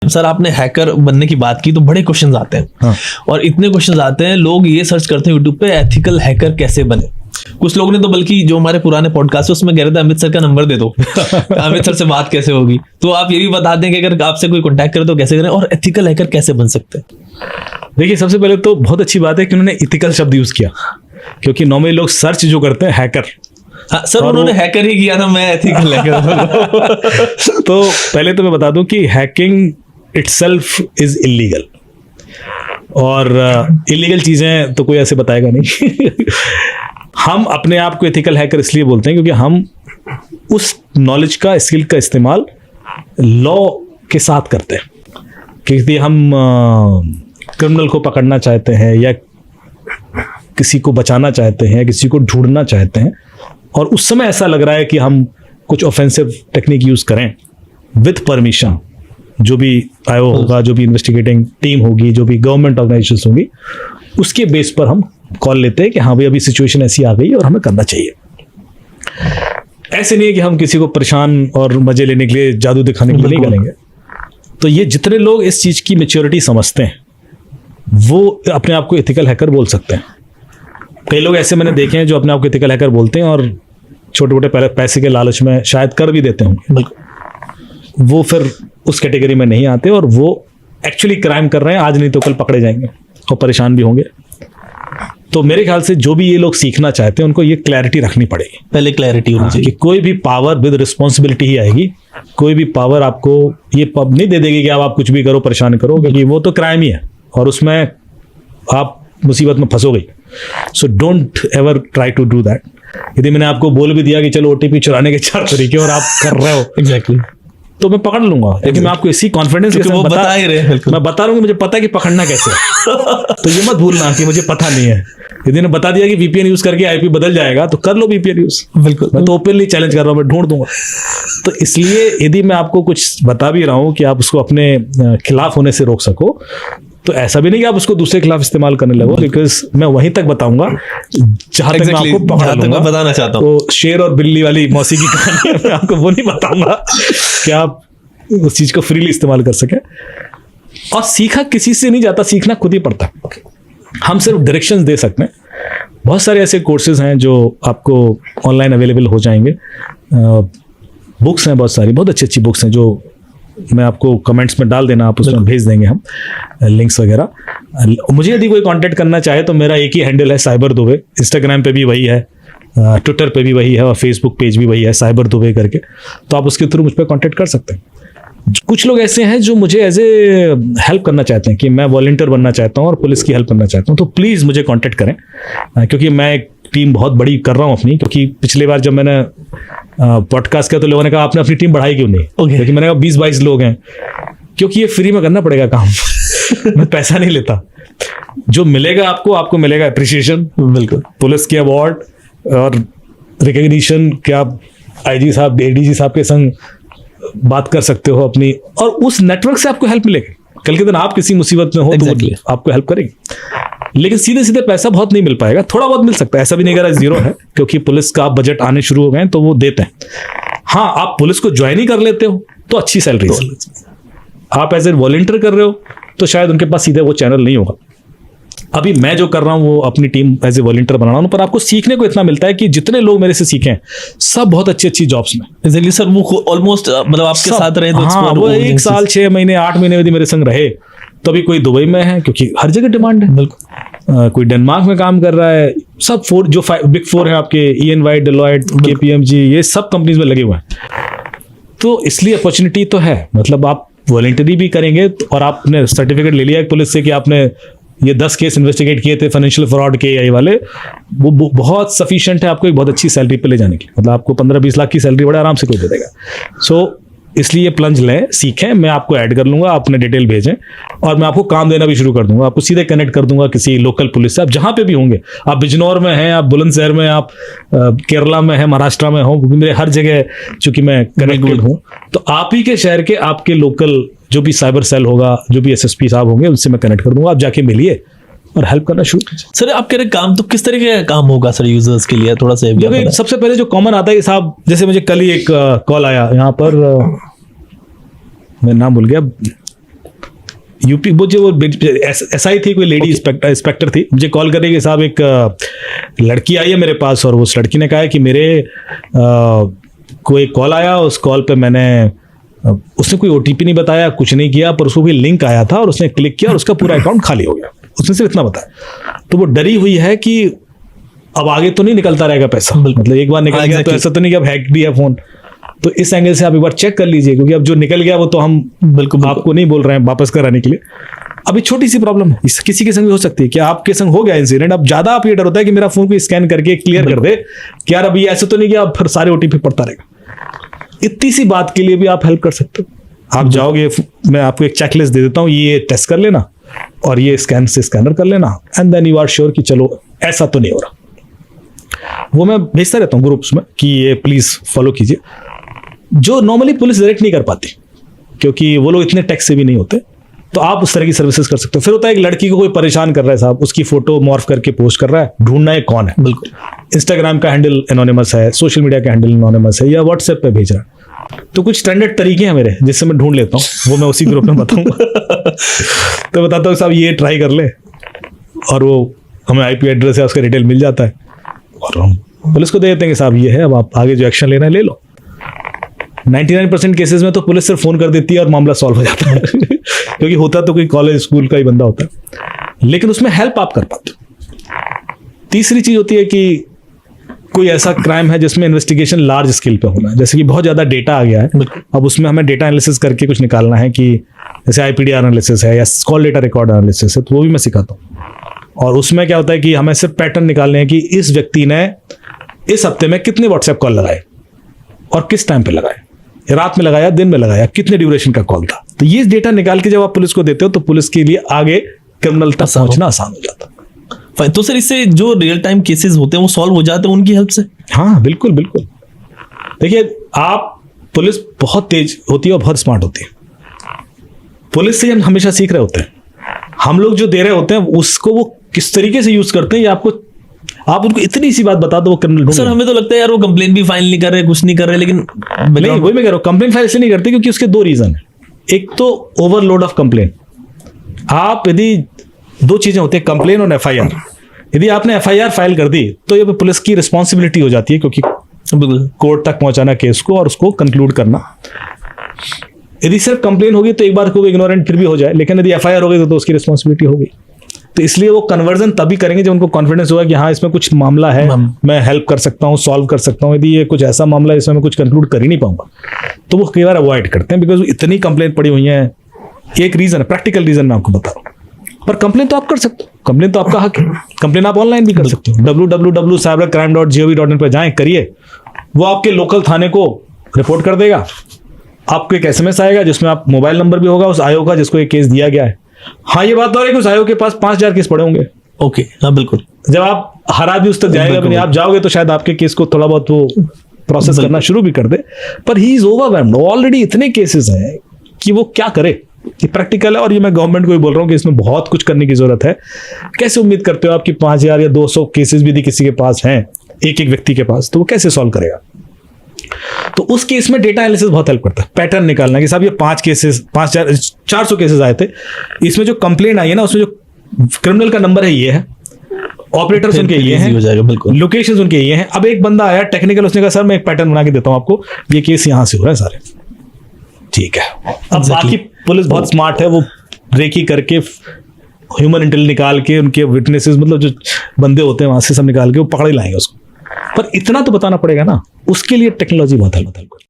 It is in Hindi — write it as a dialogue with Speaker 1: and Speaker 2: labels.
Speaker 1: सर आपने हैकर बनने की बात की तो बड़े क्वेश्चंस आते हैं।
Speaker 2: हाँ।
Speaker 1: और इतने क्वेश्चंस आते हैं, लोग ये सर्च करते हैं यूट्यूब पे एथिकल हैकर कैसे बने। कुछ लोग ने तो बल्कि जो हमारे पुराने पॉडकास्ट है उसमें कह रहे थे अमित सर का नंबर दे दो अमित सर से बात कैसे होगी। तो आप ये भी बता दें कि अगर आपसे कोई कॉन्टैक्ट करे तो कैसे करें, और एथिकल हैकर कैसे बन सकते हैं।
Speaker 2: देखिए, सबसे पहले तो बहुत अच्छी बात है कि उन्होंने इथिकल शब्द यूज किया, क्योंकि नॉर्मली लोग सर्च जो करते हैं हैकर।
Speaker 1: हाँ सर, उन्होंने हैकर ही किया था, मैं एथिकल हैकर।
Speaker 2: तो पहले तो मैं बता दूं कि हैकिंग इटसेल्फ इज इलीगल, और इलीगल चीजें तो कोई ऐसे बताएगा नहीं। हम अपने आप को एथिकल हैकर इसलिए बोलते हैं क्योंकि हम उस नॉलेज का, स्किल का इस्तेमाल लॉ के साथ करते हैं। क्योंकि हम क्रिमिनल को पकड़ना चाहते हैं, या किसी को बचाना चाहते हैं, या किसी को ढूंढना चाहते हैं, और उस समय ऐसा लग रहा है कि हम कुछ ऑफेंसिव टेक्निक यूज करें विथ परमिशन, जो भी आयो होगा, जो भी इन्वेस्टिगेटिंग टीम होगी, जो भी गवर्नमेंट ऑर्गेनाइजेशन होगी, उसके बेस पर हम कॉल लेते हैं कि हाँ भाई अभी सिचुएशन ऐसी आ गई और हमें करना चाहिए। ऐसे नहीं है कि हम किसी को परेशान और मजे लेने के लिए, जादू दिखाने के लिए नहीं करेंगे। तो ये जितने लोग इस चीज की मैच्योरिटी समझते हैं वो अपने आप को एथिकल हैकर बोल सकते हैं। कई लोग ऐसे मैंने देखे हैं जो अपने आप को एथिकल हैकर बोलते हैं और छोटे मोटे पैसे के लालच में शायद कर भी देते होंगे, वो फिर उस कैटेगरी में नहीं आते और वो एक्चुअली क्राइम कर रहे हैं, आज नहीं तो कल पकड़े जाएंगे और परेशान भी होंगे। तो मेरे ख्याल से जो भी ये लोग सीखना चाहते हैं उनको ये क्लैरिटी रखनी पड़ेगी,
Speaker 1: पहले क्लैरिटी होनी चाहिए
Speaker 2: कि कोई भी पावर विद रिस्पॉन्सिबिलिटी ही आएगी। कोई भी पावर आपको ये पब नहीं दे देगी कि आप कुछ भी करो, परेशान करो, क्योंकि वो तो क्राइम ही है और उसमें आप मुसीबत में फंसोगे। So don't ever try to do that. यदि मैंने आपको बोल भी दिया कि चलो ओटीपी चुराने के 4 तरीके और आप कर रहे हो
Speaker 1: एग्जैक्टली,
Speaker 2: तो मैं पकड़ लूंगा, लेकिन मैं आपको इसी कॉन्फिडेंस के साथ
Speaker 1: बता ही रहे हैं,
Speaker 2: मैं बता रहा हूँ कि मुझे पता है कि पकड़ना कैसे है। तो ये मत भूलना कि मुझे पता नहीं है। यदि ने बता दिया कि वीपीएन यूज करके आईपी बदल जाएगा तो कर लो वीपीएन यूज।
Speaker 1: बिल्कुल,
Speaker 2: मैं तो ओपनली चैलेंज कर रहा हूँ, मैं ढूंढ दूंगा। तो इसलिए यदि मैं आपको कुछ बता भी रहा हूँ कि आप उसको अपने खिलाफ होने से रोक सको, तो ऐसा भी नहीं कि आप उसको दूसरे खिलाफ इस्तेमाल करने लगो, बिकॉज मैं वहीं तक बताऊंगा जहां तक मैं आपको पकड़ लूंगा।
Speaker 1: बताना चाहता हूँ
Speaker 2: तो शेर और बिल्ली वाली मौसी की कहानी मैं आपको वो नहीं बताऊंगा कि आप उस चीज को फ्रीली इस्तेमाल कर सके। और सीखा किसी से नहीं जाता, सीखना खुद ही पड़ता है। हम सिर्फ डायरेक्शंस दे सकते हैं। बहुत सारे ऐसे कोर्सेज हैं जो आपको ऑनलाइन अवेलेबल हो जाएंगे। बुक्स हैं बहुत सारी, बहुत अच्छी अच्छी बुक्स हैं जो मैं आपको कमेंट्स में डाल देना, आप उसमें भेज देंगे हम लिंक्स वगैरह। मुझे यदि कोई कांटेक्ट करना चाहे तो मेरा एक ही हैंडल है, साइबर दुबे। इंस्टाग्राम पे भी वही है, ट्विटर पे भी वही है, और फेसबुक पेज भी वही है, साइबर दुबे करके। तो आप उसके थ्रू मुझ पर कॉन्टेक्ट कर सकते हैं। कुछ लोग ऐसे हैं जो मुझे एज ए हेल्प करना चाहते हैं कि मैं वॉलंटियर बनना चाहता हूँ और पुलिस की हेल्प करना चाहता हूँ, तो प्लीज़ मुझे कांटेक्ट करें, क्योंकि मैं एक टीम बहुत बड़ी कर रहा हूँ अपनी। क्योंकि पिछली बार जब मैंने पॉडकास्ट किया तो लोगों ने कहा आपने अपनी टीम बढ़ाई क्यों नहीं? क्योंकि मैंने कहा 20-22 लोग हैं, क्योंकि ये फ्री में करना पड़ेगा काम। मैं पैसा नहीं लेता। जो मिलेगा आपको मिलेगा अप्रिसिएशन, बिल्कुल, पुलिस के अवार्ड और रिकग्निशन। क्या आप आईजी साहब, एडीजी साहब के संग बात कर सकते हो अपनी, और उस नेटवर्क से आपको हेल्प मिलेगी। कल के दिन आप किसी मुसीबत में हो तो आपको हेल्प करेगी। लेकिन सीधे सीधे पैसा बहुत नहीं मिल पाएगा, थोड़ा बहुत मिल सकता है। ऐसा भी नहीं कह रहा जीरो है, क्योंकि पुलिस का बजट आने शुरू हो गए तो वो देते हैं। हाँ, आप पुलिस को ज्वाइन ही कर लेते हो तो अच्छी सैलरी है। आप एज ए वॉलंटियर कर रहे हो तो शायद उनके पास सीधे वो चैनल नहीं होगा। अभी मैं जो कर रहा हूँ वो अपनी टीम एज ए वॉलंटियर बना रहा हूँ, पर आपको सीखने को इतना मिलता है कि जितने लोग मेरे से सीखे सब बहुत अच्छी अच्छी जॉब्स में।
Speaker 1: Exactly, सर वो ऑलमोस्ट मतलब आपके साथ रहे तो
Speaker 2: हाँ, वो 1 साल 6 महीने 8 महीने यदि मेरे संग रहे, तो अभी कोई दुबई में है, क्योंकि हर जगह डिमांड है। बिल्कुल, कोई डेनमार्क में काम कर रहा है। सब जो बिग 4 है आपके, EY, डेलॉयट, KPMG, ये सब कंपनीज में लगे हुए हैं। तो इसलिए अपॉर्चुनिटी तो है। मतलब आप वॉलंटरी भी करेंगे और आपने सर्टिफिकेट ले लिया है पुलिस से कि आपने ये 10 केस इन्वेस्टिगेट किए थे फाइनेंशियल फ्रॉड के, ये वाले, वो बहुत सफिशिएंट है आपको एक बहुत अच्छी सैलरी पे ले जाने की। मतलब आपको 15-20 लाख की सैलरी बड़े आराम से कोई दे देगा। सो इसलिए प्लंज लें, सीखें। मैं आपको ऐड कर लूंगा, आपने डिटेल भेजें और मैं आपको काम देना भी शुरू कर दूंगा। आपको सीधे कनेक्ट कर दूंगा किसी लोकल पुलिस से। आप जहां पे भी होंगे, आप बिजनौर में हैं, आप बुलंदशहर में, आप केरला में हैं, महाराष्ट्र में हो, मेरे हर जगह चूंकि मैं कनेक्टेड हूँ, तो आप ही के शहर के आपके लोकल जो भी साइबर सेल होगा, जो भी SSP साहब होंगे, उनसे मैं कनेक्ट कर दूंगा। आप जाके मिलिए और हेल्प करना शुरू कीजिए।
Speaker 1: सर आप कह रहे काम तो किस तरीके का काम होगा सर यूजर्स के लिए? थोड़ा सा
Speaker 2: सबसे पहले जो कॉमन आता है साहब, जैसे मुझे कल ही एक कॉल आया यहाँ पर, मैं नाम भूल गया, यूपी वो SI थी, कोई लेडी इंस्पेक्टर थी, मुझे कॉल करने के साहब एक लड़की आई है मेरे पास, और उस लड़की ने कहा है कि मेरे को एक कॉल आया, उस कॉल पे मैंने उसने कोई OTP नहीं बताया, कुछ नहीं किया, पर उसको कोई लिंक आया था और उसने क्लिक किया और उसका पूरा अकाउंट खाली हो गया। उसने सिर्फ इतना बताया। तो वो डरी हुई है कि अब आगे तो नहीं निकलता रहेगा पैसा, मतलब एक बार निकल गया तो ऐसा तो नहीं कि अब हैक भी है फोन। तो इस एंगल से आप एक बार चेक कर लीजिए, क्योंकि अब जो निकल गया वो तो हम बिल्कुल आपको नहीं बोल रहे हैं वापस कराने के लिए। अभी छोटी सी प्रॉब्लम है, किसी के संग भी हो सकती है कि आपके संग हो गया इंसिडेंट, अब ज्यादा आप ये डर होता है कि मेरा फोन को स्कैन करके क्लियर कर दे कि यार अभी ऐसे तो नहीं कि आप फिर सारे OTP पड़ता रहेगा। इतनी सी बात के लिए भी आप हेल्प कर सकते हो। आप जाओगे, मैं आपको एक चेकलिस्ट दे देता हूँ, ये टेस्ट कर लेना और ये स्कैन से स्कैनर कर लेना, and then you are sure कि चलो ऐसा तो नहीं हो रहा। वो मैं भेजता रहता हूँ ग्रुप्स में कि ये प्लीज फॉलो कीजिए, जो नॉर्मली पुलिस डायरेक्ट नहीं कर पाती क्योंकि वो लोग इतने टेक से भी नहीं होते। तो आप उस तरह की सर्विसेज कर सकते हो। फिर होता है एक लड़की को कोई परेशान कर रहा है साहब, उसकी फोटो मॉर्फ करके पोस्ट कर रहा है, ढूंढना है कौन है।
Speaker 1: बिल्कुल,
Speaker 2: इंस्टाग्राम का हैंडल एनोनिमस है, सोशल मीडिया का हैंडल एनोनिमस है, या व्हाट्सएप पे भेज रहा है। तो कुछ स्टैंडर्ड तरीके हैं मेरे जिससे मैं ढूंढ लेता हूँ, वो मैं उसी ग्रुप में बताऊंगा। तो बताता हूँ साहब ये ट्राई कर ले, और वो हमें IP एड्रेस है, उसका डिटेल मिल जाता है और हम पुलिस को दे देते हैं कि साहब ये है, अब आप आगे जो एक्शन लेना है ले लो। 99% केसेस में तो पुलिस सिर्फ फोन कर देती है और मामला सॉल्व हो जाता है। क्योंकि होता तो कोई कॉलेज स्कूल का ही बंदा होता है, लेकिन उसमें हेल्प आप कर पाते हो। तीसरी चीज होती है कि कोई ऐसा क्राइम है जिसमें इन्वेस्टिगेशन लार्ज स्केल पे होना है, जैसे कि बहुत ज्यादा डेटा आ गया है, अब उसमें हमें डेटा एनालिसिस करके कुछ निकालना है, कि जैसे IPDR एनालिसिस है या कॉल डेटा रिकॉर्ड एनालिसिस है, तो वो भी मैं सिखाता हूँ। और उसमें क्या होता है कि हमें सिर्फ पैटर्न निकालने हैं कि इस व्यक्ति ने इस हफ्ते में कितने व्हाट्सएप कॉल लगाए और किस टाइम पे लगाए, रात में लगाया, दिन में लगाया, कितने ड्यूरेशन का कॉल था। तो ये डेटा निकाल के जब आप पुलिस को देते हो तो पुलिस के लिए आगे क्रिमिनल तक पहुंचना आसान हो जाता है।
Speaker 1: तो सर इससे जो रियल टाइम केसेस होते हैं वो सॉल्व हो जाते हैं उनकी हेल्प से?
Speaker 2: हाँ बिल्कुल बिल्कुल। देखिए आप, पुलिस बहुत तेज होती है और बहुत स्मार्ट होती है। पुलिस से हम हमेशा सीख रहे होते हैं, हम लोग जो दे रहे होते हैं उसको वो किस तरीके से यूज करते हैं, ये आपको, आप उनको इतनी सी बात बता दो वो क्रिमिनल।
Speaker 1: सर हमें तो लगता है यार वो कंप्लेन भी फाइल नहीं कर रहे, कुछ नहीं कर रहे, लेकिन
Speaker 2: नहीं, वही मैं कह रहा हूँ, कंप्लेन फाइल इसलिए नहीं करते क्योंकि उसके दो रीजन है। एक तो ओवरलोड ऑफ कंप्लेन। आप यदि, दो चीजें होती है, कंप्लेन और FIR। यदि आपने FIR फाइल कर दी तो ये पुलिस की रिस्पॉन्सिबिलिटी हो जाती है, क्योंकि कोर्ट तक पहुंचाना केस को और उसको कंक्लूड करना। यदि सिर्फ कंप्लेन होगी तो एक बार को इग्नोरेंट फिर भी हो जाए, लेकिन यदि FIR हो गई तो उसकी रिस्पॉन्सिबिलिटी होगी। तो इसलिए वो कन्वर्जन तभी करेंगे जब उनको कॉन्फिडेंस होगा कि हाँ इसमें कुछ मामला है, मैं हेल्प कर सकता हूँ, सॉल्व कर सकता हूँ। यदि ये कुछ ऐसा मामला है इसमें मैं कुछ कंक्लूड कर ही नहीं पाऊंगा तो वो कई बार अवॉइड करते हैं, बिकॉज इतनी कंप्लेन पड़ी हुई है। एक रीजन है, प्रैक्टिकल रीजन मैं आपको बता रहा हूँ। पर कंप्लेन तो आप कर सकते हो, कंप्लेन तो आपका हक है। कंप्लेन आप ऑनलाइन भी कर सकते हो, www.cybercrime.gov.in पर जाएं, करिए। वो आपके लोकल थाने को रिपोर्ट कर देगा, आपको एक SMS आएगा जिसमें आप मोबाइल नंबर भी होगा उस आयोग का जिसको एक केस दिया गया है। हाँ ये बात हो रही है कि उस आयोग के पास 5000 केस पड़े होंगे।
Speaker 1: ओके, हाँ बिल्कुल।
Speaker 2: जब आप हर आदमी उस तक जाएगा भी नहीं, आप जाओगे तो शायद आपके केस को थोड़ा बहुत वो प्रोसेस करना शुरू भी कर दे, पर ही इज ओवरवेल्म्ड। ऑलरेडी इतने केसेस हैं कि वो क्या करे। ये प्रैक्टिकल है और ये मैं गवर्नमेंट को भी बोल रहा हूँ कि इसमें बहुत कुछ करने की जरूरत है। कैसे उम्मीद करते हो आपकी 5000 या 200 केसेस भी यदि किसी के पास हैं, एक व्यक्ति के पास, तो वो कैसे सॉल्व करेगा? तो उस केस में डेटा एनालिसिस बहुत हेल्प करता है, पैटर्न निकालना कि साहब ये 400 केसेस आए थे, इसमें जो कंप्लेंट आई है ना उसमें जो क्रिमिनल का नंबर है ये है, ऑपरेटर्स उनके ये हैं, लोकेशंस उनके ये हैं। अब एक बंदा आया टेक्निकल, उसने कहा सर मैं एक पैटर्न बना के देता हूं आपको, ये केस यहां से हो रहा है सारे, ठीक है। अब बाकी पुलिस बहुत स्मार्ट है, वो रेकी करके ह्यूमन इंटेल निकाल के उनके विटनेसेस, मतलब जो बंदे होते हैं वहां से सब निकाल के वो पकड़ ही लाएंगे उसको। पर इतना तो बताना पड़ेगा ना, उसके लिए टेक्नोलॉजी बहुत हेल्प करती है।